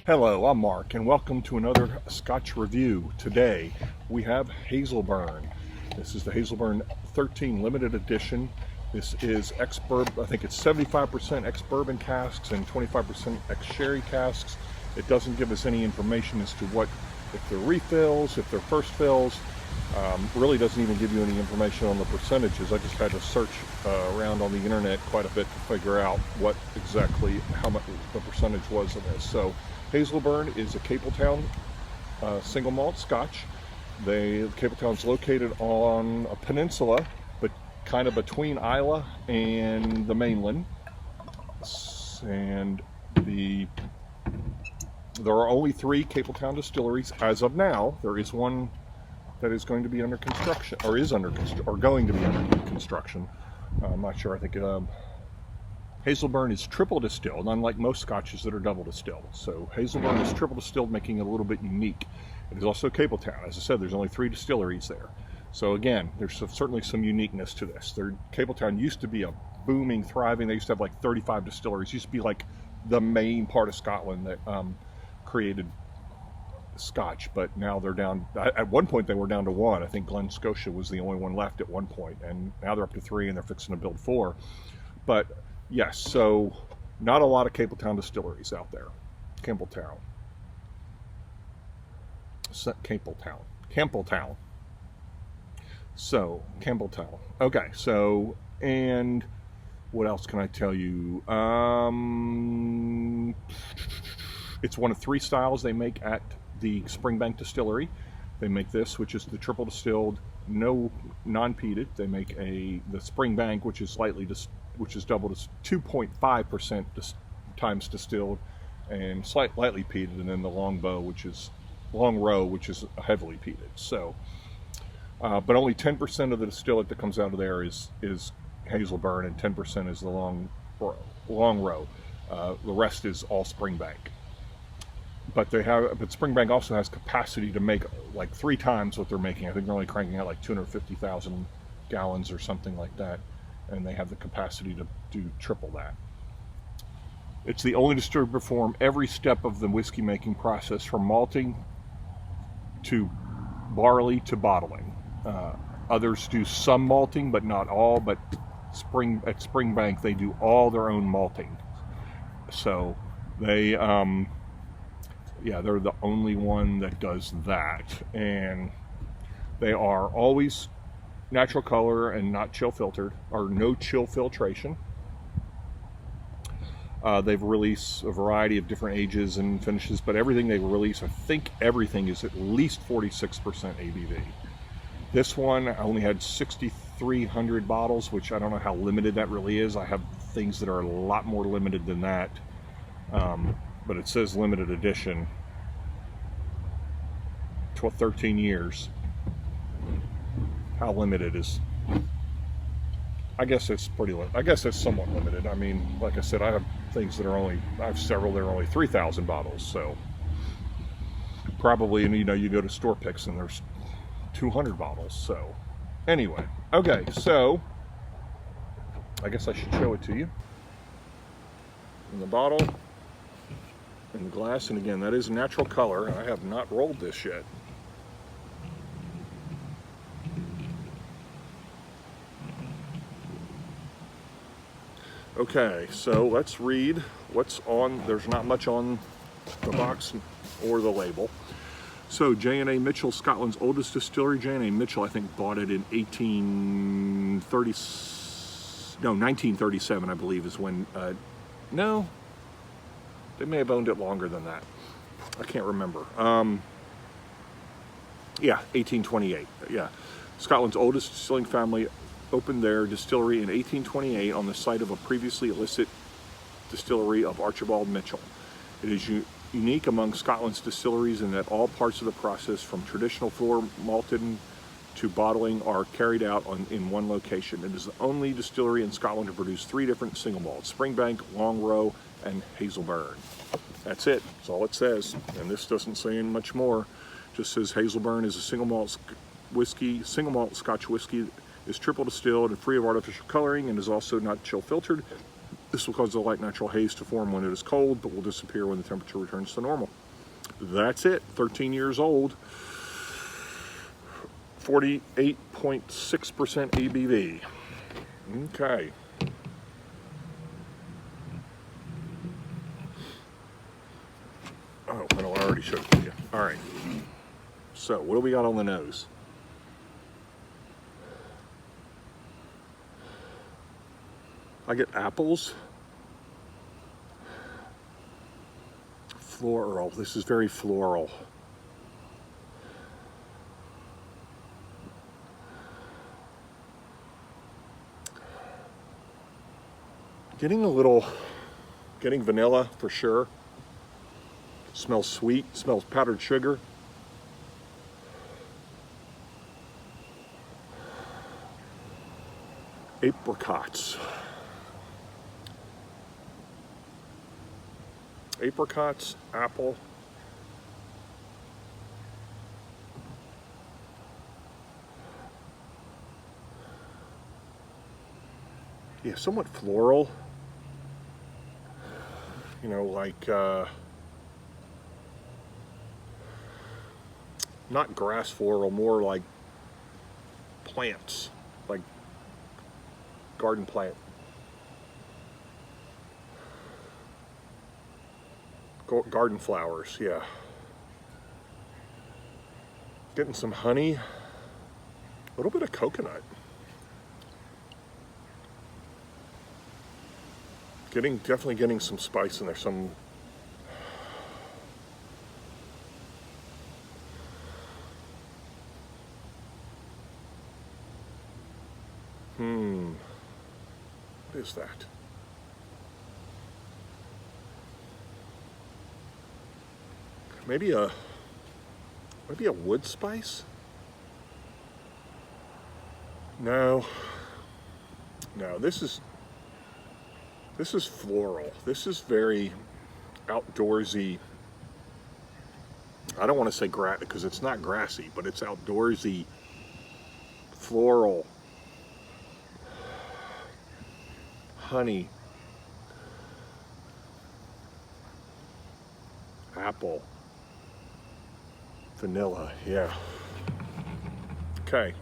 Hello, I'm Mark, and welcome to another Scotch review. Today we have Hazelburn. This is the Hazelburn 13 limited edition. This is Ex-Bourbon, I think it's 75% Ex-Bourbon Casks and 25% Ex-Sherry Casks. It doesn't give us any information as to what, if they're refills, if they're first fills. Really doesn't even give you any information on the percentages. I just had to search around on the internet quite a bit to figure out what exactly, how much the percentage was of this. So Hazelburn is a Campbeltown single malt Scotch. Campbeltown's located on a peninsula, but kind of between Islay and the mainland. And there are only 3 Campbeltown distilleries as of now. There is one that is going to be under construction, or going to be under construction. I'm not sure. I think Hazelburn is triple distilled, unlike most Scotches that are double distilled. So Hazelburn is triple distilled, making it a little bit unique. It is also Campbeltown. As I said, there's only 3 distilleries there. So again, there's certainly some uniqueness to this. Campbeltown used to be a booming, thriving. They used to have like 35 distilleries. It used to be like the main part of Scotland that created Scotch, but now they're down. At one point they were down to 1. I think Glen Scotia was the only one left at one point, and now they're up to 3 and they're fixing to build 4. But yes, so not a lot of Campbeltown distilleries out there. Campbeltown. So Campbeltown. Okay, so, and what else can I tell you? It's one of 3 styles they make at the Springbank distillery. They make this, which is the triple distilled, no non-peated. They make the Springbank, which is double to 2.5% times distilled and lightly peated, and then the long row, which is heavily peated. So, but only 10% of the distillate that comes out of there is Hazelburn, and 10% is the long row. The rest is all Springbank. But Springbank also has capacity to make like 3 times what they're making. I think they're only cranking out like 250,000 gallons or something like that, and they have the capacity to do triple that. It's the only distillery to perform every step of the whiskey making process, from malting to barley to bottling. Others do some malting, but not all. But at Springbank, they do all their own malting. So they they're the only one that does that, and they are always natural color and not chill filtered, or no chill filtration. They've released a variety of different ages and finishes, but everything they release, I think everything is at least 46% ABV. This one only had 6,300 bottles, which I don't know how limited that really is. I have things that are a lot more limited than that. But it says limited edition, 13 years. How limited is? I guess it's somewhat limited. I mean, like I said, I have things that I have several that are only 3,000 bottles. So probably, you go to store picks and there's 200 bottles. So anyway, okay, so I guess I should show it to you. In the bottle, in the glass, and again, that is natural color. I have not rolled this yet. Okay, so let's read what's on. There's not much on the box or the label. So J&A Mitchell, Scotland's oldest distillery. J&A Mitchell, I think, bought it in 1937, I believe, is when, no, they may have owned it longer than that. I can't remember. 1828. Yeah. Scotland's oldest distilling family opened their distillery in 1828 on the site of a previously illicit distillery of Archibald Mitchell. It is unique among Scotland's distilleries in that all parts of the process, from traditional floor malting to bottling, are carried out in one location. It is the only distillery in Scotland to produce 3 different single malts: Springbank, Long Row, and Hazelburn. That's it. That's all it says. And this doesn't say much more. It just says Hazelburn is a single malt Scotch whiskey, is triple distilled and free of artificial coloring, and is also not chill filtered. This will cause a light natural haze to form when it is cold, but will disappear when the temperature returns to normal. That's it. 13 years old. 48.6% ABV. Okay. Oh, I already showed it to you. All right. So, what do we got on the nose? I get apples. Floral. This is very floral. Getting vanilla for sure. Smells sweet, smells powdered sugar. Apricots. Apricots, apple. Yeah, somewhat floral. You know, like not grass floral, more like plants, like garden plant. Garden flowers, yeah. Getting some honey, a little bit of coconut. Definitely getting some spice in there, some what is that? Maybe a wood spice? No, this is floral. This is very outdoorsy. I don't want to say grass because it's not grassy, but it's outdoorsy, floral, honey, apple, vanilla. Yeah. Okay.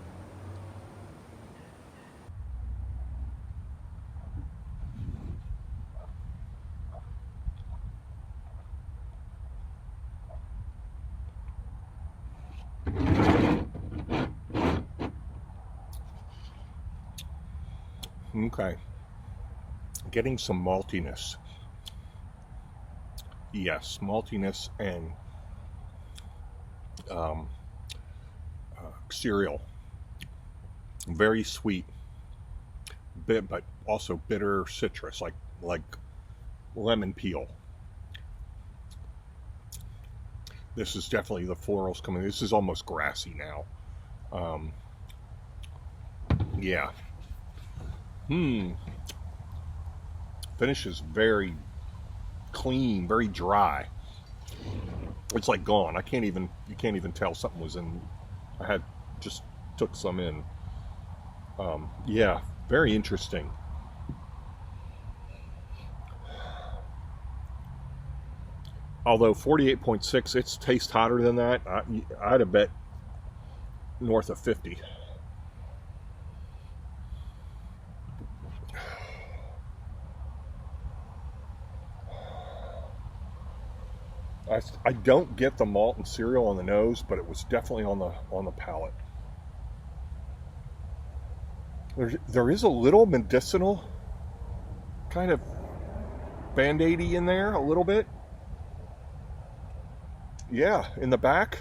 Okay. Getting some maltiness. Yes, maltiness and cereal. Very sweet, but also bitter citrus, like lemon peel. This is definitely the florals coming. This is almost grassy now. Yeah. Finish is very clean, very dry. It's like gone. You can't even tell something was in. I just took some in. Yeah, very interesting. Although 48.6, it tastes hotter than that. I'd have bet north of 50. I don't get the malt and cereal on the nose, but it was definitely on the palate. There is a little medicinal kind of Band-Aid-y in there, a little bit. Yeah, in the back,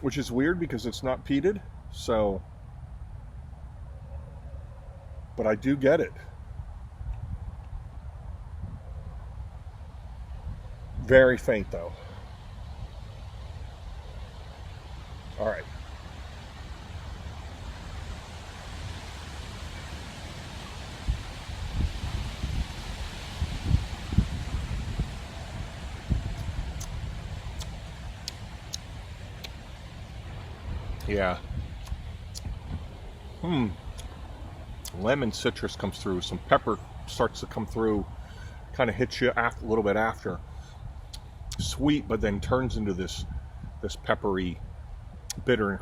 which is weird because it's not peated, so, but I do get it. Very faint though. All right. Yeah. Lemon citrus comes through, some pepper starts to come through, kind of hits you a little bit after. Sweet, but then turns into this peppery, bitter.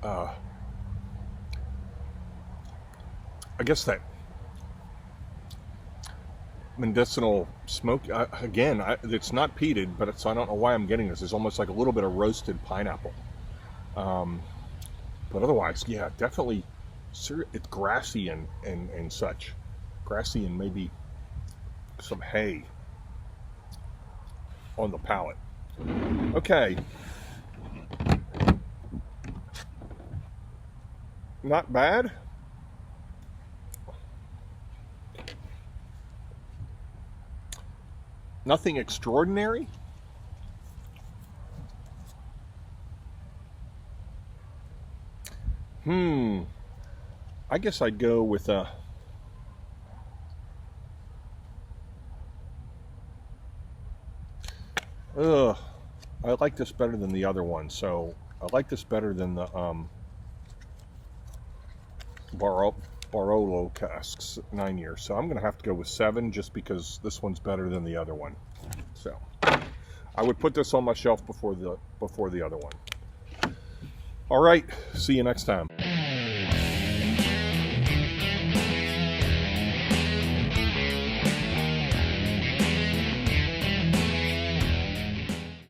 I guess that medicinal smoke. Again, it's not peated, but I don't know why I'm getting this. It's almost like a little bit of roasted pineapple. But otherwise, yeah, definitely, it's grassy and such. Grassy and maybe some hay on the palate. Okay. Not bad. Nothing extraordinary. I guess I'd go with a I like this better than the other one, so I like this better than the Barolo casks 9 years. So I'm gonna have to go with 7 just because this one's better than the other one. So I would put this on my shelf before the other one. All right, see you next time.